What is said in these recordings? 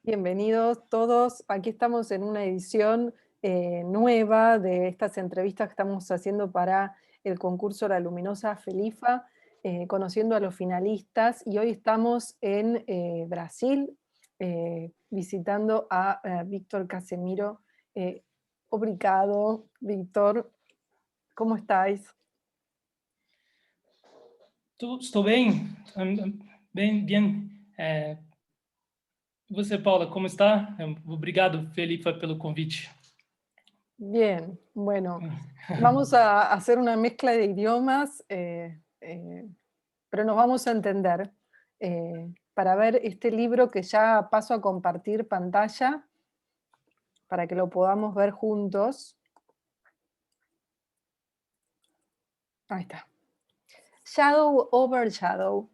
Bienvenidos todos. Aquí estamos en una edición nueva de estas entrevistas que estamos haciendo para el concurso La Luminosa FELIFA, conociendo a los finalistas. Y hoy estamos en Brasil, visitando a Vitor Casemiro. Obrigado, Víctor. ¿Cómo estáis? Estou bem, bem. Você, Paula, como está? Obrigado, FELIFA, pelo convite. Bien, bueno, vamos a hacer una mezcla de idiomas, pero nos vamos a entender para ver este libro que ya paso a compartir pantalla para que lo podamos ver juntos. Ahí está. Shadow over Shadow.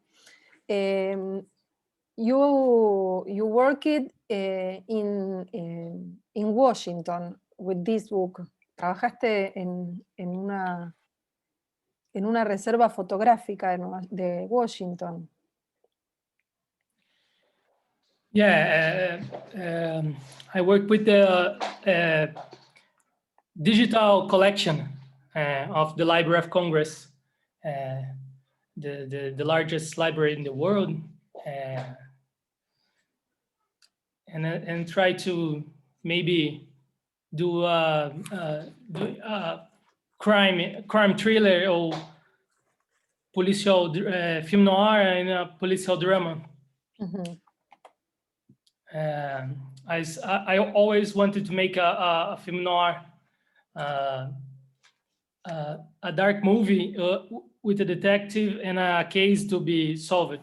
You worked in Washington with this book. Trabajaste en una reserva fotográfica de Washington. Yeah, I work with the digital collection of the Library of Congress, the largest library in the world, and try to maybe do a crime thriller or policial film noir and a policial drama. Mm-hmm. I always wanted to make a film noir, a dark movie with a detective and a case to be solved.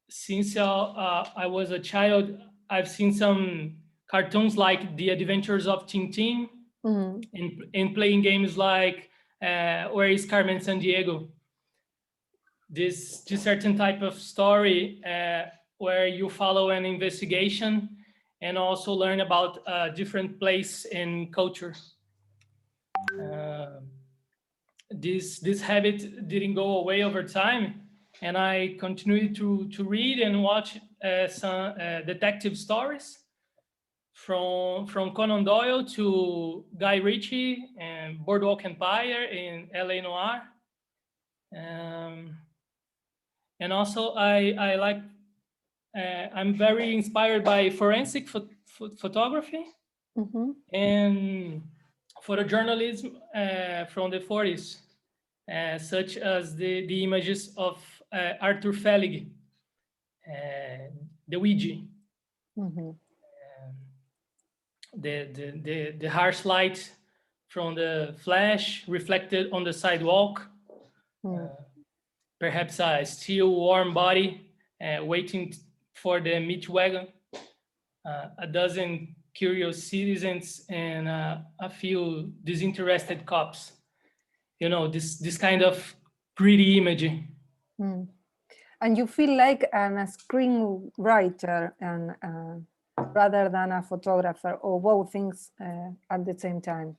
Since I was a child, I've seen some cartoons like The Adventures of Tintin, mm-hmm. and playing games like Where is Carmen Sandiego? This certain type of story where you follow an investigation and also learn about a different place and culture. This habit didn't go away over time, and I continued to read and watch some detective stories from Conan Doyle to Guy Ritchie and Boardwalk Empire in LA Noir. And also I like, I'm very inspired by forensic photography, mm-hmm. and photojournalism from the 40s, such as the images of Arthur Felig, the Ouija, mm-hmm. The harsh light from the flash reflected on the sidewalk, perhaps a still warm body waiting for the meat wagon, a dozen curious citizens, and a few disinterested cops. You know, this kind of gritty imaging. Mm. And you feel like a screenwriter and rather than a photographer, or both things at the same time?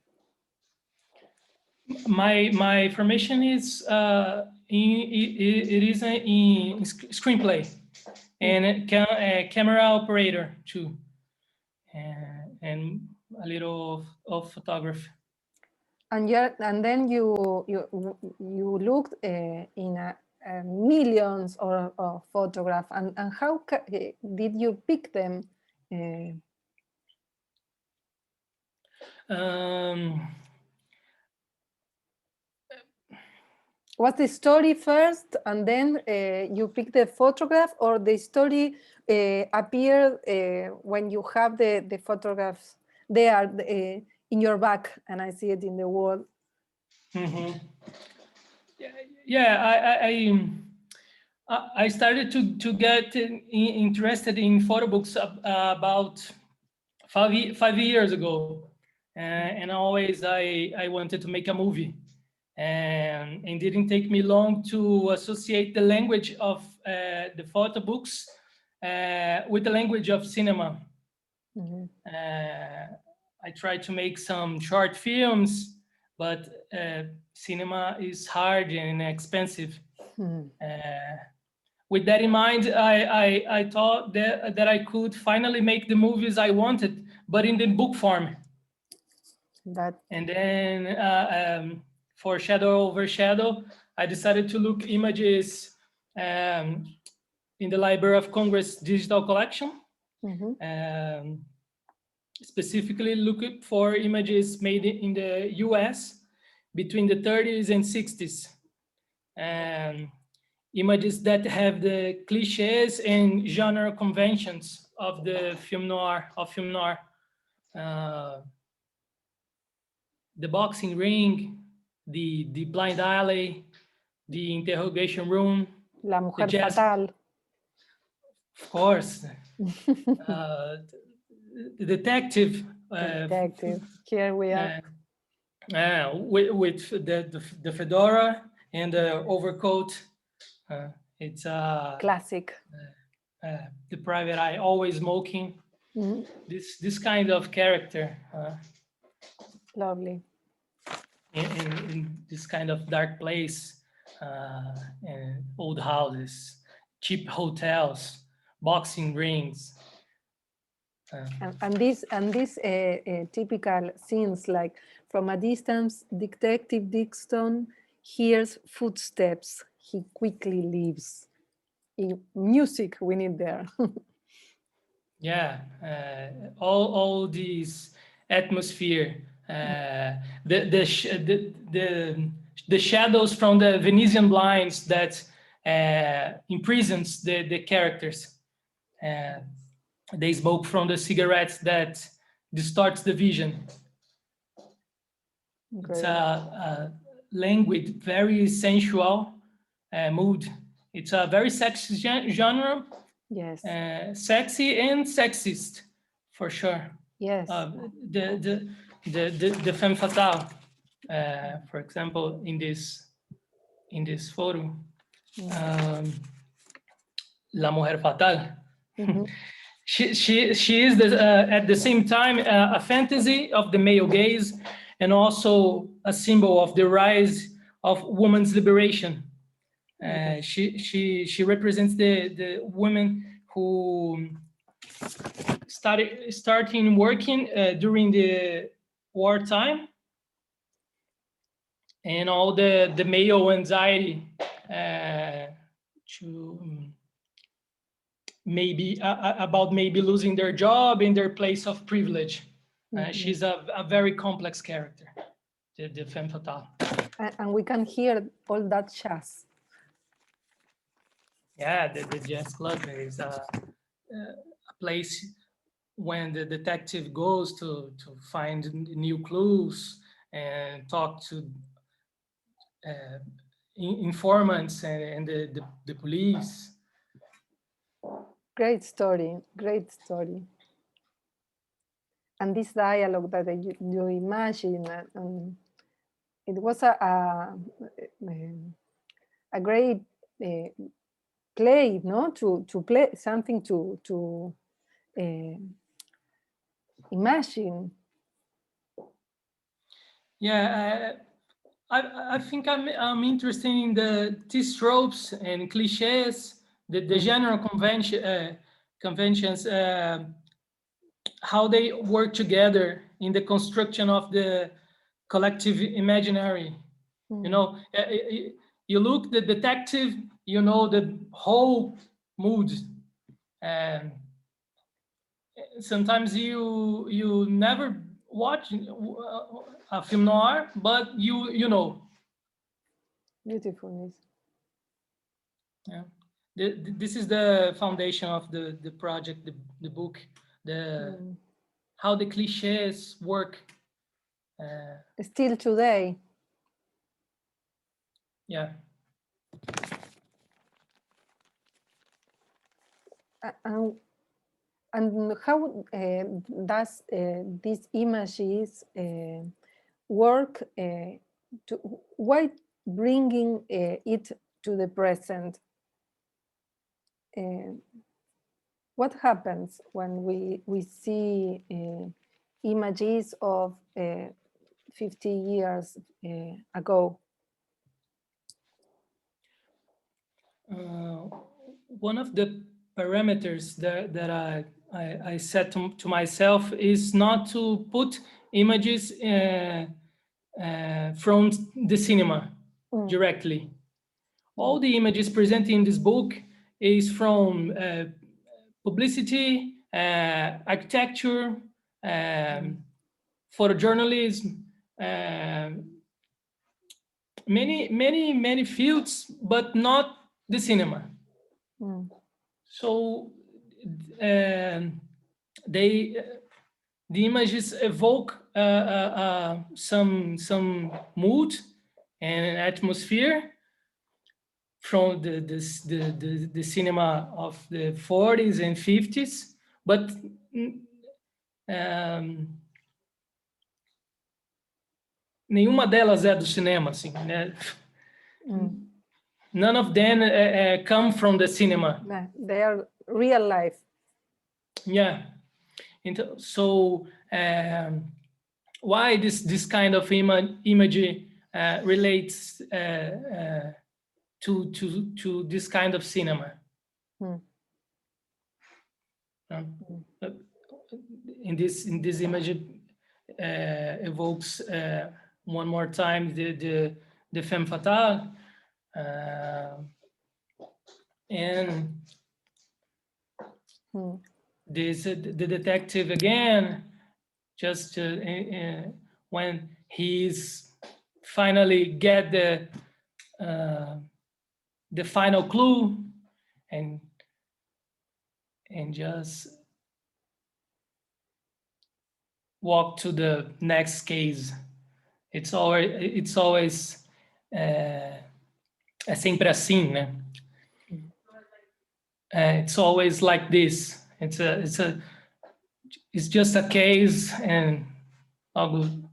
My formation is it is in screenplay and camera operator too, and a little of photography. And then you looked in millions of photographs, and how did you pick them? Was the story first, and then you pick the photograph, or the story appeared when you have the photographs there in your back, and I see it in the wall? Mm-hmm. Yeah, I started to get interested in photo books about 5 years ago, and always I wanted to make a movie. And it didn't take me long to associate the language of the photo books with the language of cinema. Mm-hmm. I tried to make some short films, but cinema is hard and expensive. Mm-hmm. with that in mind, I thought that I could finally make the movies I wanted, but in the book form. And then for Shadow Over Shadow, I decided to look images in the Library of Congress digital collection. Specifically looking for images made in the US between the 30s and 60s. Images that have the cliches and genre conventions of the film noir, the boxing ring, the blind alley, the interrogation room, La mujer fatal. Of course. The detective. Here we are. With the fedora and the overcoat. It's a classic. The private eye, always smoking. This kind of character. Lovely. In this kind of dark place, and old houses, cheap hotels, boxing rings. And these typical scenes, like from a distance, Detective Dixon hears footsteps. He quickly leaves. Music we need there. Yeah, all these atmosphere, the shadows from the Venetian blinds that imprisons the characters. They smoke from the cigarettes that distorts the vision. Great. It's a languid, very sensual mood. It's a very sexy genre. Yes. Sexy and sexist, for sure. Yes. The femme fatale, for example, in this photo, La Mujer Fatal. She is at the same time a fantasy of the male gaze and also a symbol of the rise of women's liberation. She represents the women who starting working during the wartime, and all the male anxiety to maybe about maybe losing their job in their place of privilege. She's a very complex character, the femme fatale. And we can hear all that jazz. Yeah, the jazz club is a place when the detective goes to find new clues and talk to informants and the police. Great story, great story. And this dialogue that you imagine, it was a great play, no? To play something to imagine. Yeah, I think I'm interested in these tropes and cliches, the general conventions, how they work together in the construction of the collective imaginary. You know, you look the detective, you know the whole mood, and sometimes you never watch a film noir, but you know. Beautifulness. Yeah, this is the foundation of the project, the book, how the cliches work. Still today. Yeah. And how does these images work? Why bringing it to the present? What happens when we see images of 50 years ago? one of the parameters that I set to myself is not to put images from the cinema directly. All the images presented in this book is from publicity, architecture, photojournalism, many fields, but not the cinema. So the images evoke some mood and atmosphere from the cinema of the 40s and 50s, but nenhuma delas é do cinema, assim, né? None of them come from the cinema. They are real life. Yeah. And so why this kind of imagery relates to this kind of cinema? In this image evokes one more time the femme fatale, and the detective again, just when he's finally get the final clue, and just walk to the next case. It's always é sempre assim, né? It's always like this. It's just a case, and algo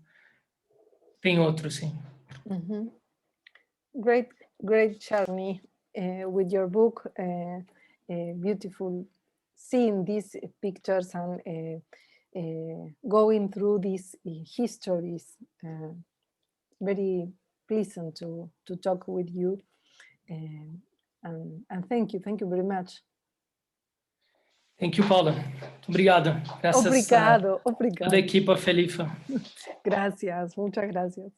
tem outro, sim. Great journey with your book. Beautiful seeing these pictures and going through these histories. Very pleasant to talk with you, and thank you very much. Thank you, Paula. Muito obrigado. Graças obrigado. a toda a equipa FELIFA. Gracias, muchas gracias.